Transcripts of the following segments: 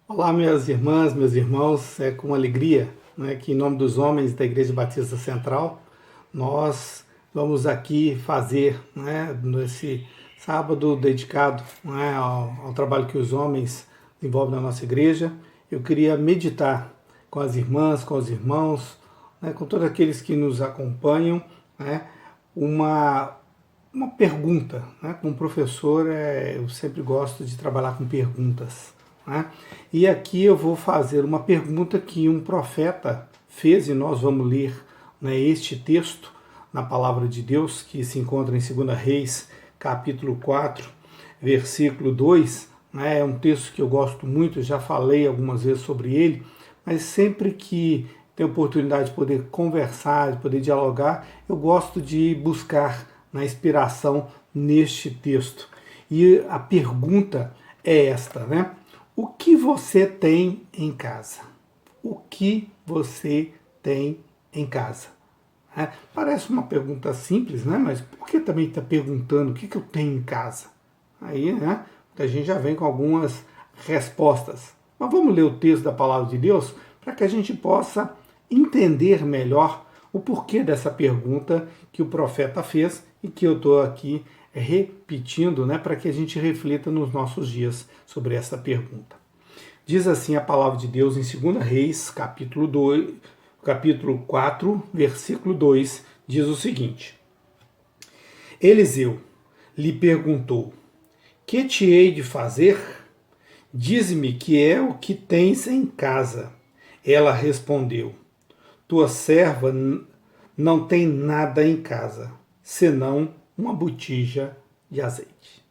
Olá, minhas irmãs, meus irmãos, é com alegria, né, que em nome dos homens da Igreja Batista Central, nós vamos aqui fazer, né, nesse sábado dedicado, né, ao trabalho que os homens desenvolvem na nossa igreja. Eu queria meditar com as irmãs, com os irmãos, né, com todos aqueles que nos acompanham, né, uma, uma pergunta. Né, como professor, eu sempre gosto de trabalhar com perguntas. Né? E aqui eu vou fazer uma pergunta que um profeta fez, e nós vamos ler, né, este texto na palavra de Deus, que se encontra em 2 Reis, capítulo 4, versículo 2. Né, é um texto que eu gosto muito, já falei algumas vezes sobre ele, mas sempre que tenho oportunidade de poder conversar, de poder dialogar, eu gosto de buscar na inspiração neste texto. E a pergunta é esta, né? O que você tem em casa? O que você tem em casa? Parece uma pergunta simples, né? Mas por que também está perguntando o que eu tenho em casa? Aí, né? A gente já vem com algumas respostas. Mas vamos ler o texto da palavra de Deus para que a gente possa entender melhor o porquê dessa pergunta que o profeta fez e que eu estou aqui repetindo, né, para que a gente reflita nos nossos dias sobre essa pergunta. Diz assim a palavra de Deus em 2 Reis, capítulo 4, versículo 2, diz o seguinte: Eliseu lhe perguntou: Que te hei de fazer? Dize-me que é o que tens em casa. Ela respondeu: Tua serva não tem nada em casa, senão uma botija de azeite.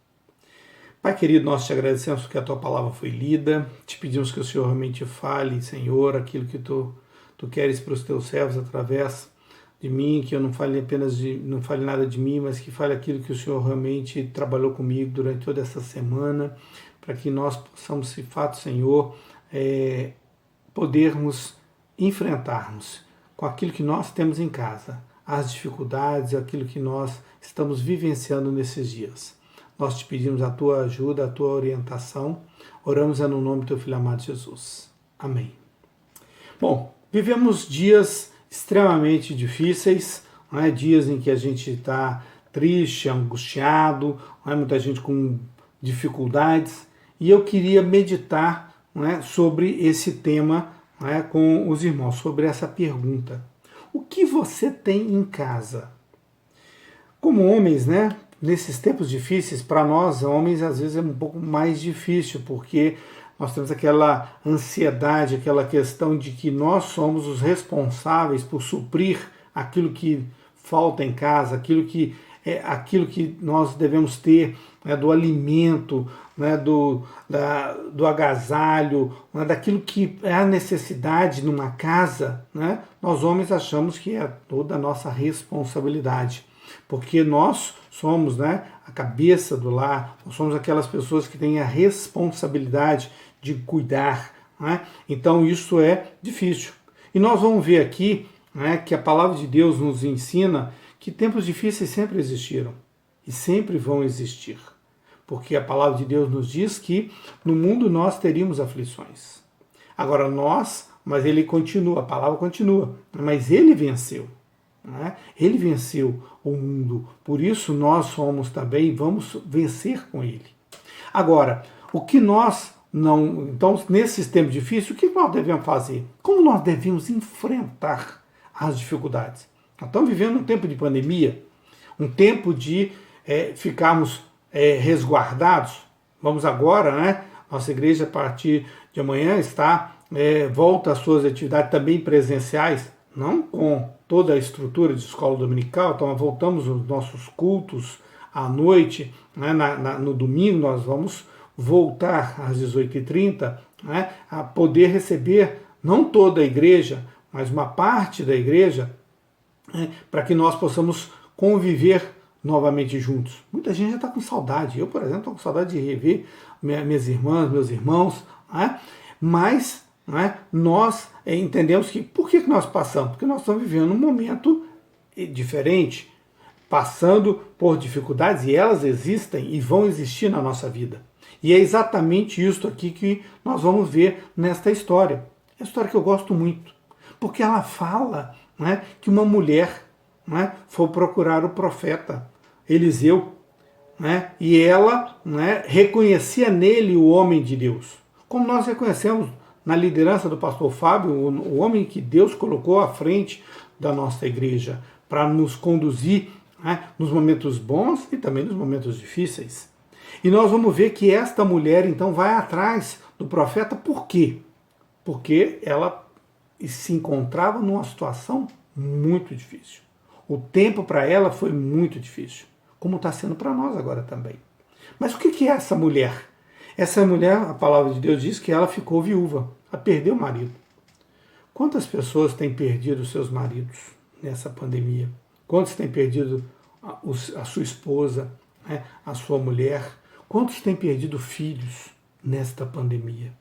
Pai querido, nós te agradecemos porque a tua palavra foi lida, te pedimos que o Senhor realmente fale, Senhor, aquilo que tu queres para os teus servos através de mim, que eu não fale não fale nada de mim, mas que fale aquilo que o Senhor realmente trabalhou comigo durante toda essa semana, para que nós possamos, de fato, Senhor, podermos enfrentarmos com aquilo que nós temos em casa, as dificuldades, aquilo que nós estamos vivenciando nesses dias. Nós te pedimos a tua ajuda, a tua orientação. Oramos no nome do teu Filho amado Jesus. Amém. Bom, vivemos dias extremamente difíceis, né? Dias em que a gente está triste, angustiado, né? Muita gente com dificuldades. E eu queria meditar, né, sobre esse tema, né, com os irmãos, sobre essa pergunta. O que você tem em casa? Como homens, né? Nesses tempos difíceis, para nós, homens, às vezes é um pouco mais difícil, porque nós temos aquela ansiedade, aquela questão de que nós somos os responsáveis por suprir aquilo que falta em casa, aquilo que nós devemos ter, né, do alimento, né, do agasalho, né, daquilo que é a necessidade numa casa, né, nós homens achamos que é toda a nossa responsabilidade. Porque nós somos, né, a cabeça do lar, nós somos aquelas pessoas que têm a responsabilidade de cuidar. Né? Então isso é difícil. E nós vamos ver aqui, né, que a palavra de Deus nos ensina que tempos difíceis sempre existiram e sempre vão existir. Porque a palavra de Deus nos diz que no mundo nós teríamos aflições. Agora mas ele continua, a palavra continua, mas ele venceu. Né? Ele venceu o mundo, por isso nós somos também, vamos vencer com ele. Agora, o que nós não. Então, nesses tempos difíceis, o que nós devemos fazer? Como nós devemos enfrentar as dificuldades? Nós estamos vivendo um tempo de pandemia, um tempo de ficarmos resguardados. Vamos agora, né? Nossa igreja, a partir de amanhã, volta às suas atividades também presenciais, não com toda a estrutura de escola dominical, então voltamos aos nossos cultos à noite, né, no domingo nós vamos voltar às 18h30, né, a poder receber não toda a igreja, mas uma parte da igreja, né, para que nós possamos conviver novamente juntos. Muita gente já está com saudade, eu, por exemplo, estou com saudade de rever minhas irmãs, meus irmãos, né, mas nós entendemos que por que nós passamos? Porque nós estamos vivendo um momento diferente. passando por dificuldades, e elas existem e vão existir na nossa vida. E é exatamente isso aqui que nós vamos ver nesta história. É uma história que eu gosto muito, porque ela fala, né, que uma mulher, né, foi procurar o profeta Eliseu, né, e ela, né, reconhecia nele o homem de Deus. Como nós reconhecemos na liderança do pastor Fábio, o homem que Deus colocou à frente da nossa igreja para nos conduzir, né, nos momentos bons e também nos momentos difíceis. E nós vamos ver que esta mulher então vai atrás do profeta, por quê? Porque ela se encontrava numa situação muito difícil. O tempo para ela foi muito difícil, como está sendo para nós agora também. Mas o que é essa mulher? Essa mulher, a palavra de Deus diz que ela ficou viúva, ela perdeu o marido. Quantas pessoas têm perdido seus maridos nessa pandemia? Quantos têm perdido a sua esposa, né, a sua mulher? Quantos têm perdido filhos nesta pandemia?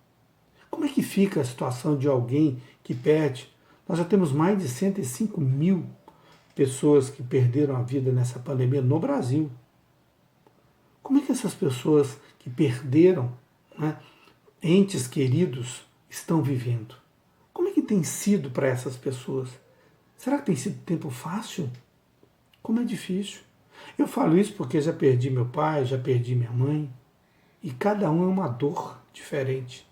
Como é que fica a situação de alguém que perde? Nós já temos mais de 105 mil pessoas que perderam a vida nessa pandemia no Brasil. Como é que essas pessoas que perderam, né, entes queridos estão vivendo? Como é que tem sido para essas pessoas? Será que tem sido tempo fácil? Como é difícil. Eu falo isso porque já perdi meu pai, já perdi minha mãe, e cada um é uma dor diferente.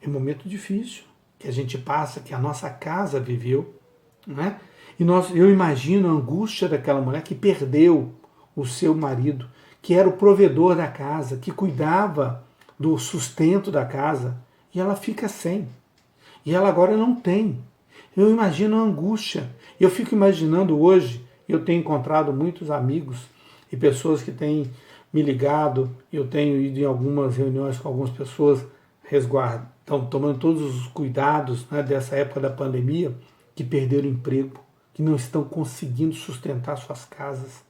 É um momento difícil que a gente passa, que a nossa casa viveu, né? E eu imagino a angústia daquela mulher que perdeu o seu marido, que era o provedor da casa, que cuidava do sustento da casa, e ela fica sem. E ela agora não tem. Eu imagino a angústia. Eu fico imaginando hoje, eu tenho encontrado muitos amigos e pessoas que têm me ligado, eu tenho ido em algumas reuniões com algumas pessoas, estão tomando todos os cuidados, né, dessa época da pandemia, que perderam emprego, que não estão conseguindo sustentar suas casas.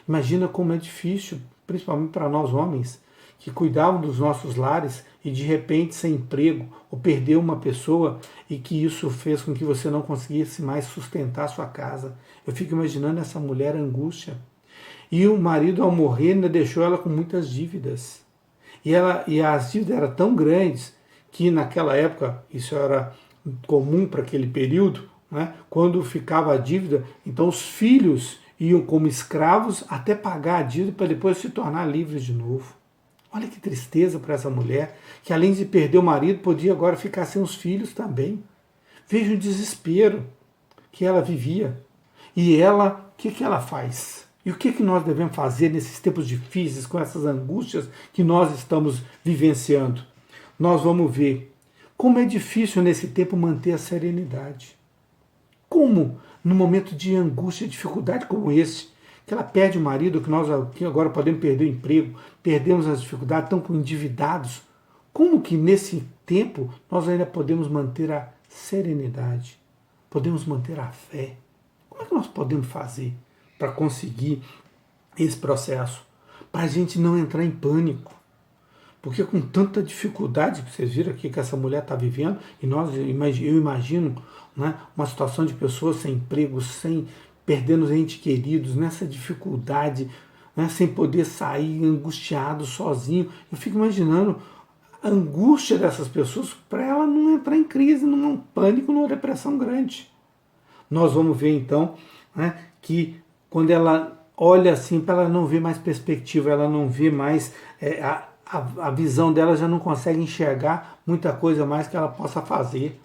Imagina como é difícil, principalmente para nós homens, que cuidavam dos nossos lares e de repente sem emprego, ou perdeu uma pessoa e que isso fez com que você não conseguisse mais sustentar a sua casa. Eu fico imaginando essa mulher, a angústia. E o marido, ao morrer, ainda deixou ela com muitas dívidas. E as dívidas eram tão grandes que naquela época, isso era comum para aquele período, né? Quando ficava a dívida, então os filhos iam como escravos até pagar a dívida para depois se tornar livres de novo. Olha que tristeza para essa mulher, que além de perder o marido, podia agora ficar sem os filhos também. Veja o desespero que ela vivia. E ela, o que ela faz? E o que nós devemos fazer nesses tempos difíceis, com essas angústias que nós estamos vivenciando? Nós vamos ver como é difícil nesse tempo manter a serenidade. Como, num momento de angústia e dificuldade como esse, que ela perde o marido, que nós aqui agora podemos perder o emprego, perdemos as dificuldades, estamos endividados. Como que nesse tempo nós ainda podemos manter a serenidade? Podemos manter a fé? Como é que nós podemos fazer para conseguir esse processo? Para a gente não entrar em pânico. Porque com tanta dificuldade que vocês viram aqui que essa mulher está vivendo, e eu imagino, né, uma situação de pessoas sem emprego, perdendo entes queridos, nessa dificuldade, né, sem poder sair, angustiado, sozinho. Eu fico imaginando a angústia dessas pessoas para ela não entrar em crise, num pânico, numa depressão grande. Nós vamos ver então, né, que quando ela olha assim, para ela não ver mais perspectiva, ela não vê mais a visão dela, já não consegue enxergar muita coisa mais que ela possa fazer.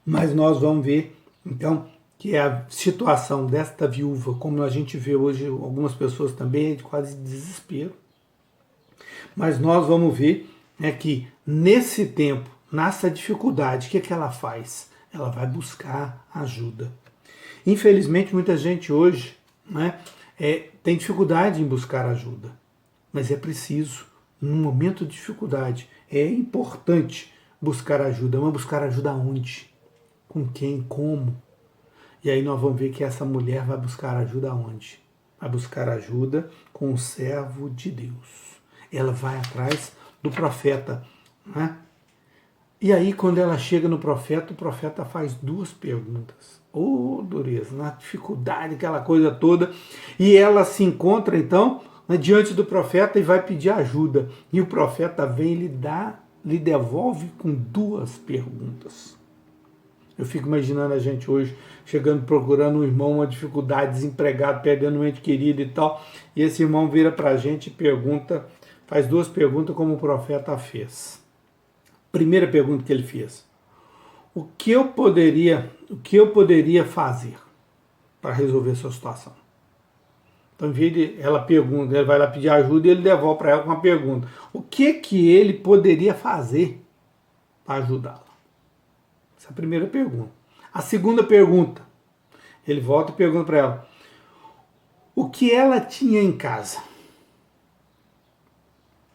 Mas nós vamos ver, então, que a situação desta viúva, como a gente vê hoje algumas pessoas também, é de quase desespero. Mas nós vamos ver, né, que nesse tempo, nessa dificuldade, o que ela faz? Ela vai buscar ajuda. Infelizmente, muita gente hoje, né, tem dificuldade em buscar ajuda. Mas é preciso, num momento de dificuldade, é importante buscar ajuda. Mas buscar ajuda aonde? Com quem? Como? E aí nós vamos ver que essa mulher vai buscar ajuda aonde? Vai buscar ajuda com o servo de Deus. Ela vai atrás do profeta, né? E aí, quando ela chega no profeta, o profeta faz duas perguntas. Oh, dureza, na dificuldade, aquela coisa toda. E ela se encontra, então, diante do profeta e vai pedir ajuda. E o profeta vem e lhe devolve com duas perguntas. Eu fico imaginando a gente hoje chegando, procurando um irmão, uma dificuldade, desempregado, perdendo um ente querido e tal. E esse irmão vira para a gente e pergunta, faz duas perguntas como o profeta fez. Primeira pergunta que ele fez: o que eu poderia fazer para resolver essa situação? Então, em vez de ela pergunta, ele vai lá pedir ajuda e ele devolve para ela com uma pergunta: o que ele poderia fazer para ajudá-la? Essa é a primeira pergunta. A segunda pergunta, ele volta e pergunta para ela: o que ela tinha em casa?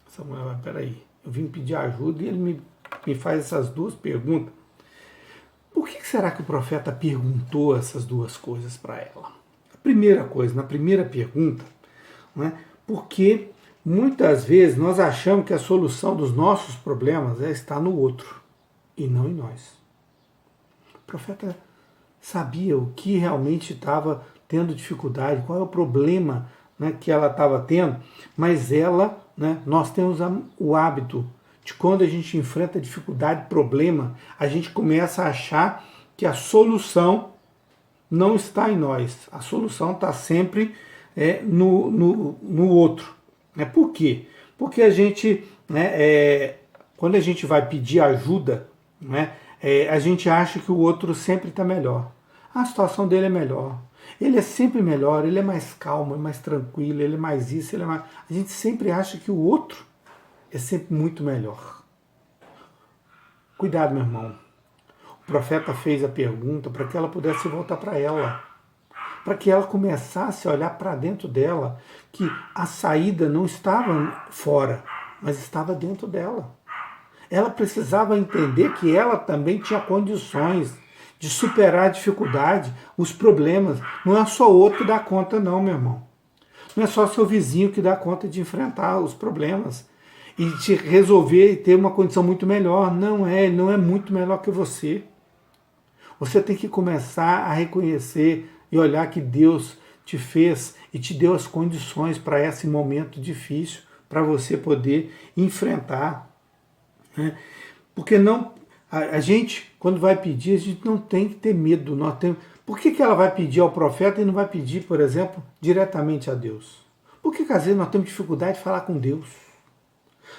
Samuel, peraí, eu vim pedir ajuda e ele me faz essas duas perguntas. Por que será que o profeta perguntou essas duas coisas para ela? A primeira coisa, na primeira pergunta, né, porque muitas vezes nós achamos que a solução dos nossos problemas está no outro e não em nós. O profeta sabia o que realmente estava tendo dificuldade, qual é o problema, né, que ela estava tendo, mas ela, né, nós temos o hábito de quando a gente enfrenta dificuldade, problema, a gente começa a achar que a solução não está em nós. A solução está sempre no outro. Por quê? Porque a gente, quando a gente vai pedir ajuda, a gente acha que o outro sempre está melhor. A situação dele é melhor. Ele é sempre melhor, ele é mais calmo, é mais tranquilo, ele é mais isso, ele é mais... A gente sempre acha que o outro é sempre muito melhor. Cuidado, meu irmão. O profeta fez a pergunta para que ela pudesse voltar para ela. Para que ela começasse a olhar para dentro dela, que a saída não estava fora, mas estava dentro dela. Ela precisava entender que ela também tinha condições de superar a dificuldade, os problemas. Não é só outro que dá conta, não, meu irmão. Não é só seu vizinho que dá conta de enfrentar os problemas e de resolver e ter uma condição muito melhor. Não é, ele não é muito melhor que você. Você tem que começar a reconhecer e olhar que Deus te fez e te deu as condições para esse momento difícil, para você poder enfrentar. Né? Porque não, a gente, quando vai pedir, a gente não tem que ter medo. Por que ela vai pedir ao profeta e não vai pedir, por exemplo, diretamente a Deus? Por que às vezes nós temos dificuldade de falar com Deus?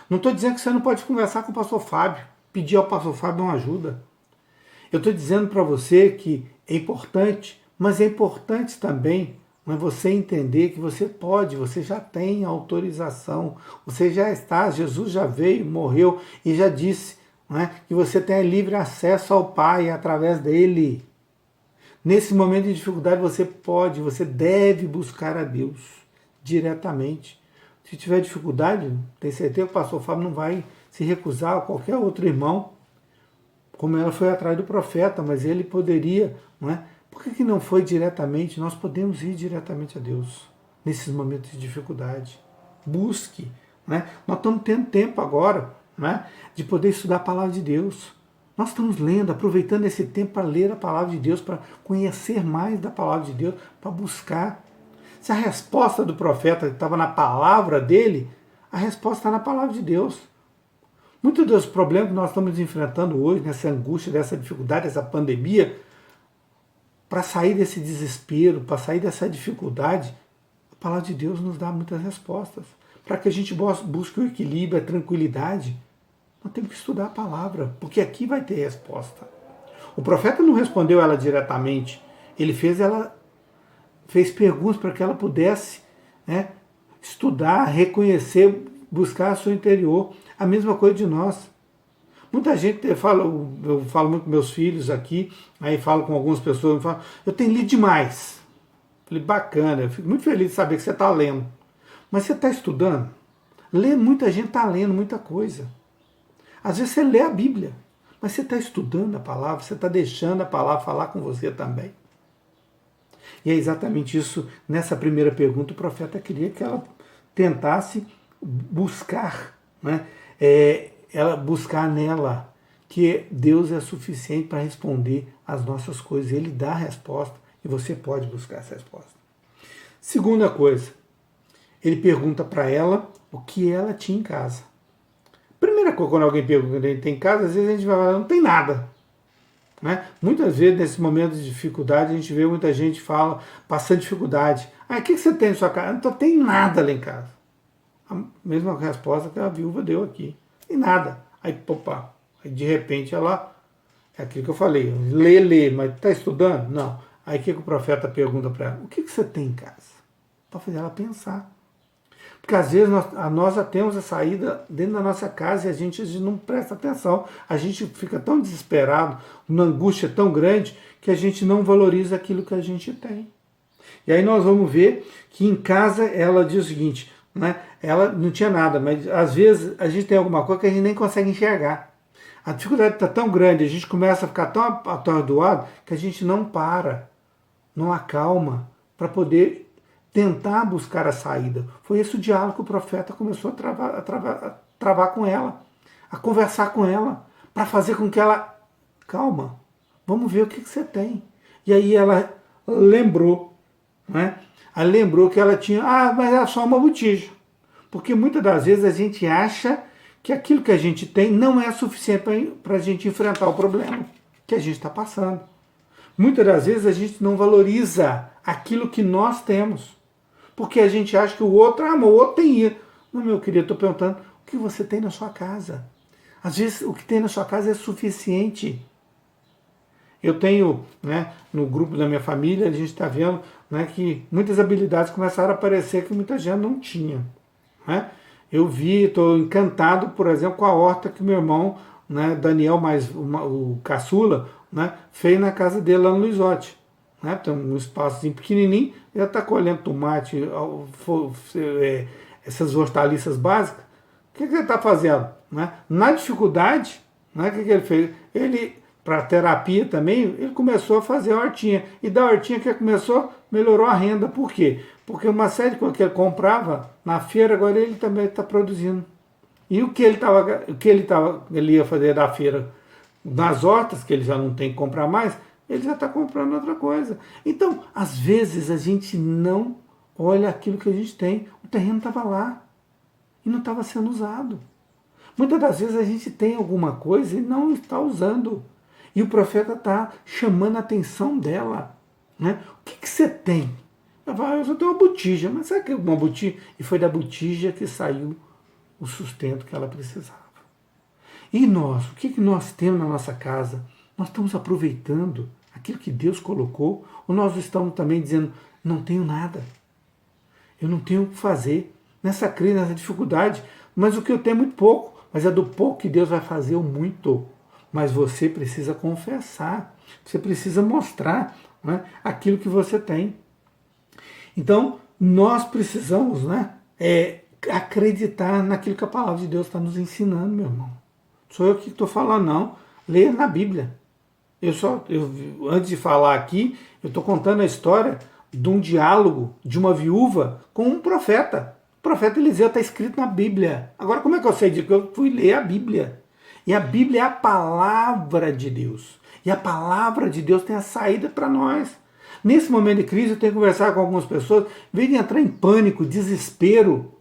Não estou dizendo que você não pode conversar com o pastor Fábio, pedir ao pastor Fábio uma ajuda. Eu estou dizendo para você que é importante, mas é importante também você entender que você pode, você já tem autorização, você já está, Jesus já veio, morreu e já disse que você tem livre acesso ao Pai através dele. Nesse momento de dificuldade você pode, você deve buscar a Deus diretamente. Se tiver dificuldade, tem certeza que o pastor Fábio não vai se recusar a qualquer outro irmão, como ela foi atrás do profeta, mas ele poderia, Por que não foi diretamente? Nós podemos ir diretamente a Deus nesses momentos de dificuldade. Busque. Nós estamos tendo tempo agora de poder estudar a palavra de Deus. Nós estamos lendo, aproveitando esse tempo para ler a palavra de Deus, para conhecer mais da palavra de Deus, para buscar. Se a resposta do profeta estava na palavra dele, a resposta está na palavra de Deus. Muitos dos problemas que nós estamos enfrentando hoje, nessa angústia, dessa dificuldade, dessa pandemia, para sair desse desespero, para sair dessa dificuldade, a palavra de Deus nos dá muitas respostas. Para que a gente busque o equilíbrio, a tranquilidade, nós temos que estudar a palavra, porque aqui vai ter resposta. O profeta não respondeu ela diretamente, ele fez perguntas para que ela pudesse estudar, reconhecer, buscar a seu interior. A mesma coisa de nós. Muita gente eu falo muito com meus filhos aqui, aí falo com algumas pessoas, eu tenho lido demais. Falei, bacana, eu fico muito feliz de saber que você está lendo. Mas você está estudando? Muita gente está lendo muita coisa. Às vezes você lê a Bíblia, mas você está estudando a palavra, você está deixando a palavra falar com você também. E é exatamente isso, nessa primeira pergunta, o profeta queria que ela tentasse buscar, ela buscar nela, que Deus é suficiente para responder às nossas coisas. Ele dá a resposta e você pode buscar essa resposta. Segunda coisa, ele pergunta para ela o que ela tinha em casa. Primeira coisa, quando alguém pergunta o que ele tem em casa, às vezes a gente vai falar, não tem nada. Né? Muitas vezes, nesses momentos de dificuldade, a gente vê muita gente fala, passando dificuldade. O que você tem em sua casa? Não tem nada lá em casa. A mesma resposta que a viúva deu aqui. Tem nada. Aí, opa, aí de repente ela, é aquilo que eu falei, lê, mas está estudando? Não. Aí o que o profeta pergunta para ela? O que você tem em casa? Para fazer ela pensar. Porque às vezes nós já temos a saída dentro da nossa casa e a gente não presta atenção. A gente fica tão desesperado, uma angústia tão grande, que a gente não valoriza aquilo que a gente tem. E aí nós vamos ver que em casa ela diz o seguinte, né? Ela não tinha nada, mas às vezes a gente tem alguma coisa que a gente nem consegue enxergar. A dificuldade está tão grande, a gente começa a ficar tão atordoado que a gente não para, não acalma para poder tentar buscar a saída. Foi esse o diálogo que o profeta começou a travar com ela, a conversar com ela, para fazer com que ela, calma, vamos ver o que você tem. E aí ela lembrou, né? Ela lembrou que ela tinha, mas era só uma botija. Porque muitas das vezes a gente acha que aquilo que a gente tem não é suficiente para a gente enfrentar o problema que a gente está passando. Muitas das vezes a gente não valoriza aquilo que nós temos. Porque a gente acha que o outro, mas o outro tem isso. Não, meu querido, estou perguntando, o que você tem na sua casa? Às vezes o que tem na sua casa é suficiente. Eu tenho, né, no grupo da minha família, a gente está vendo, né, que muitas habilidades começaram a aparecer que muita gente não tinha. Né? Eu estou encantado, por exemplo, com a horta que meu irmão, né, Daniel, o caçula, né, fez na casa dele lá no Luizote. Né? Tem um espaçozinho pequenininho, já está colhendo tomate, essas hortaliças básicas. O que ele está fazendo? Né? Na dificuldade, né, o que ele fez? Ele, para terapia também, ele começou a fazer a hortinha. E da hortinha que ele começou, melhorou a renda. Por quê? Porque uma série de coisas que ele comprava na feira, agora ele também está produzindo. E o que ele ia fazer da feira nas hortas, que ele já não tem que comprar mais, ele já está comprando outra coisa. Então, às vezes, a gente não olha aquilo que a gente tem. O terreno estava lá e não estava sendo usado. Muitas das vezes a gente tem alguma coisa e não está usando. E o profeta está chamando a atenção dela. Né? O que você tem? Ela fala, eu só tenho uma botija. Mas sabe que é uma botija? E foi da botija que saiu o sustento que ela precisava. E nós? O que nós temos na nossa casa? Nós estamos aproveitando aquilo que Deus colocou, ou nós estamos também dizendo, não tenho nada, eu não tenho o que fazer, nessa crise, nessa dificuldade, mas o que eu tenho é muito pouco, mas é do pouco que Deus vai fazer o muito. Mas você precisa confessar, você precisa mostrar, né, aquilo que você tem. Então, nós precisamos, né, acreditar naquilo que a palavra de Deus está nos ensinando, meu irmão. Sou eu que estou falando, não. Leia na Bíblia. Antes de falar aqui, eu estou contando a história de um diálogo de uma viúva com um profeta. O profeta Eliseu está escrito na Bíblia. Agora, como é que eu sei disso? Eu fui ler a Bíblia. E a Bíblia é a palavra de Deus. E a palavra de Deus tem a saída para nós. Nesse momento de crise, eu tenho que conversar com algumas pessoas, em vez de entrar em pânico, desespero.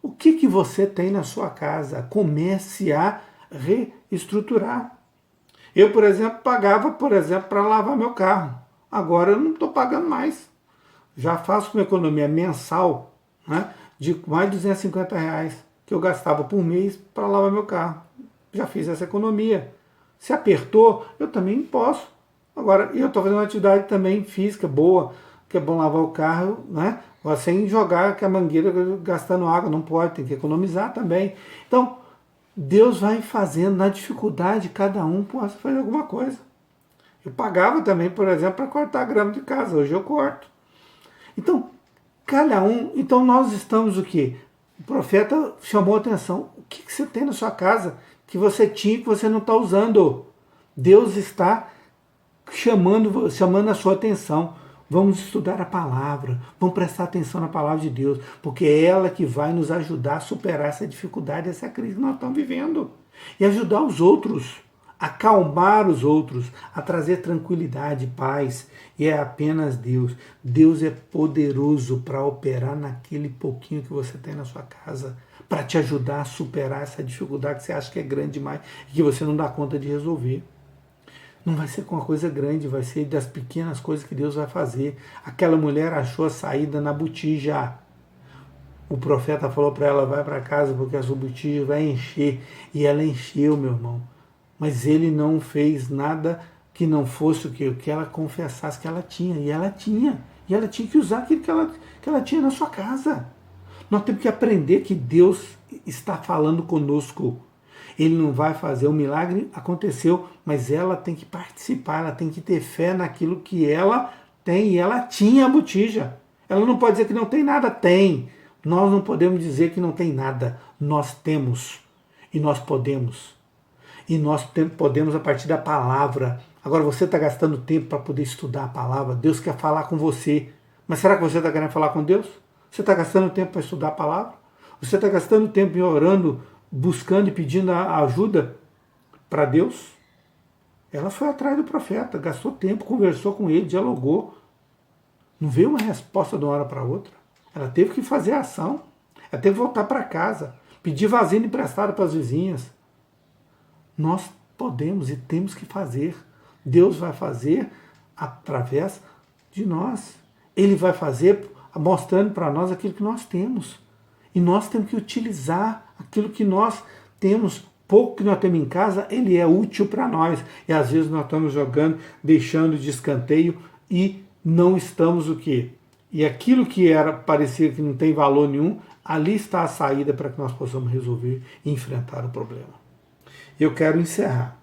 O que você tem na sua casa? Comece a reestruturar. Eu, por exemplo, pagava, para lavar meu carro. Agora eu não estou pagando mais. Já faço uma economia mensal, né, de mais de R$250 que eu gastava por mês para lavar meu carro. Já fiz essa economia. Se apertou, eu também posso. Agora, eu estou fazendo uma atividade também física boa, que é bom lavar o carro, né, sem jogar com a mangueira gastando água. Não pode, tem que economizar também. Então, Deus vai fazendo na dificuldade, cada um possa fazer alguma coisa. Eu pagava também, por exemplo, para cortar a grama de casa, hoje eu corto. Então, cada um, então nós estamos o quê? O profeta chamou a atenção, o que você tem na sua casa que você tinha que você não está usando? Deus está chamando a sua atenção. Vamos estudar a palavra, vamos prestar atenção na palavra de Deus, porque é ela que vai nos ajudar a superar essa dificuldade, essa crise que nós estamos vivendo. E ajudar os outros a acalmar os outros, a trazer tranquilidade, paz. E é apenas Deus. Deus é poderoso para operar naquele pouquinho que você tem na sua casa, para te ajudar a superar essa dificuldade que você acha que é grande demais e que você não dá conta de resolver. Não vai ser com uma coisa grande, vai ser das pequenas coisas que Deus vai fazer. Aquela mulher achou a saída na botija. O profeta falou para ela, vai para casa porque a sua botija vai encher. E ela encheu, meu irmão. Mas ele não fez nada que não fosse o que ela confessasse que ela tinha. E ela tinha. E ela tinha que usar aquilo que ela tinha na sua casa. Nós temos que aprender que Deus está falando conosco. Ele não vai fazer, o milagre aconteceu, mas ela tem que participar, ela tem que ter fé naquilo que ela tem, e ela tinha a botija. Ela não pode dizer que não tem nada, tem. Nós não podemos dizer que não tem nada, nós temos, e nós podemos. E nós podemos a partir da palavra. Agora você está gastando tempo para poder estudar a palavra, Deus quer falar com você, mas será que você está querendo falar com Deus? Você está gastando tempo para estudar a palavra? Você está gastando tempo orando, buscando e pedindo a ajuda para Deus? Ela foi atrás do profeta, gastou tempo, conversou com ele, dialogou. Não veio uma resposta de uma hora para outra. Ela teve que fazer a ação. Ela teve que voltar para casa, pedir vasilha emprestada para as vizinhas. Nós podemos e temos que fazer. Deus vai fazer através de nós. Ele vai fazer mostrando para nós aquilo que nós temos. E nós temos que utilizar aquilo que nós temos, pouco que nós temos em casa, ele é útil para nós. E às vezes nós estamos jogando, deixando de escanteio e não estamos o quê? E aquilo que parecia que não tem valor nenhum, ali está a saída para que nós possamos resolver e enfrentar o problema. Eu quero encerrar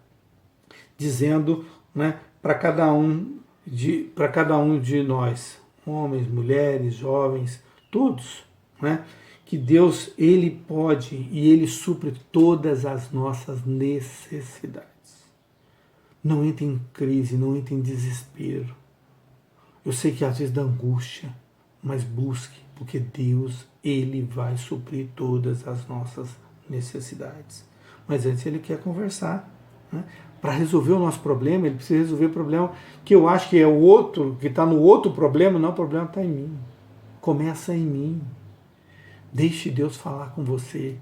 dizendo, né, para cada um de nós, homens, mulheres, jovens, todos, né, que Deus, ele pode e ele supre todas as nossas necessidades. Não entre em crise, não entre em desespero. Eu sei que às vezes dá angústia, mas busque, porque Deus, ele vai suprir todas as nossas necessidades. Mas antes ele quer conversar, né? Para resolver o nosso problema, ele precisa resolver o problema que eu acho que é o outro, que está no outro problema, não, o problema está em mim. Começa em mim. Deixe Deus falar com você.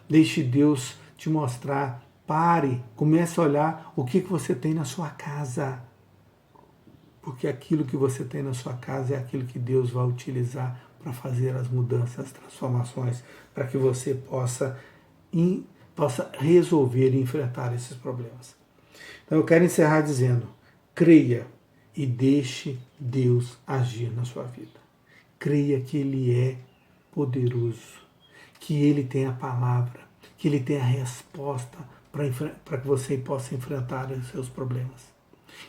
Deixe Deus te mostrar. Pare, comece a olhar o que você tem na sua casa. Porque aquilo que você tem na sua casa é aquilo que Deus vai utilizar para fazer as mudanças, as transformações, para que você possa resolver e enfrentar esses problemas. Então eu quero encerrar dizendo, creia e deixe Deus agir na sua vida. Creia que Ele é poderoso, que Ele tem a palavra, que Ele tem a resposta para que você possa enfrentar os seus problemas.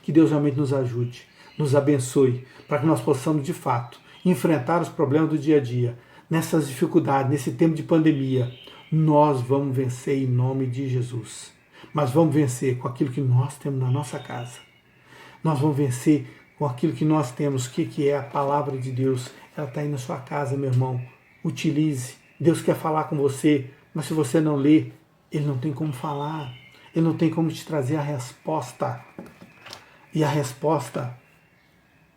Que Deus realmente nos ajude, nos abençoe, para que nós possamos de fato enfrentar os problemas do dia a dia, nessas dificuldades, nesse tempo de pandemia. Nós vamos vencer em nome de Jesus. Mas vamos vencer com aquilo que nós temos na nossa casa. Nós vamos vencer com aquilo que nós temos, que é a palavra de Deus. Ela está aí na sua casa, meu irmão. Utilize. Deus quer falar com você, mas se você não lê, Ele não tem como falar. Ele não tem como te trazer a resposta. E a resposta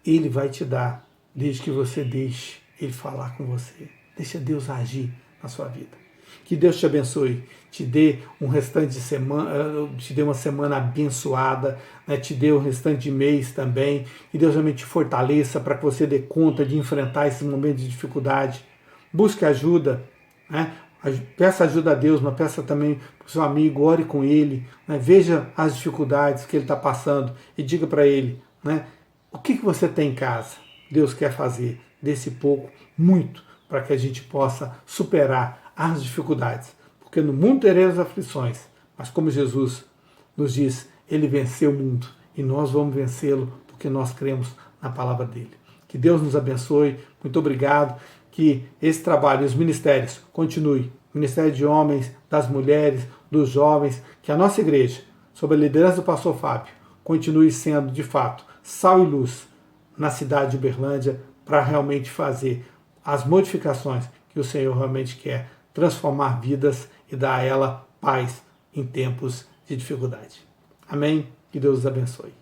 Ele vai te dar, desde que você deixe Ele falar com você. Deixa Deus agir na sua vida. Que Deus te abençoe, te dê um restante de semana, te dê uma semana abençoada, né? Te dê um restante de mês também. Que Deus realmente te fortaleça para que você dê conta de enfrentar esses momentos de dificuldade. Busque ajuda, né? Peça ajuda a Deus, mas peça também para o seu amigo, ore com ele, né? Veja as dificuldades que ele está passando e diga para ele, né? O que você tem em casa? Deus quer fazer desse pouco muito para que a gente possa superar as dificuldades. Porque no mundo teremos aflições, mas como Jesus nos diz, Ele venceu o mundo e nós vamos vencê-lo porque nós cremos na palavra dEle. Que Deus nos abençoe, muito obrigado, que esse trabalho, os ministérios, continue. Ministério de homens, das mulheres, dos jovens, que a nossa igreja, sob a liderança do pastor Fábio, continue sendo, de fato, sal e luz na cidade de Uberlândia para realmente fazer as modificações que o Senhor realmente quer, transformar vidas e dar a ela paz em tempos de dificuldade. Amém? Que Deus os abençoe.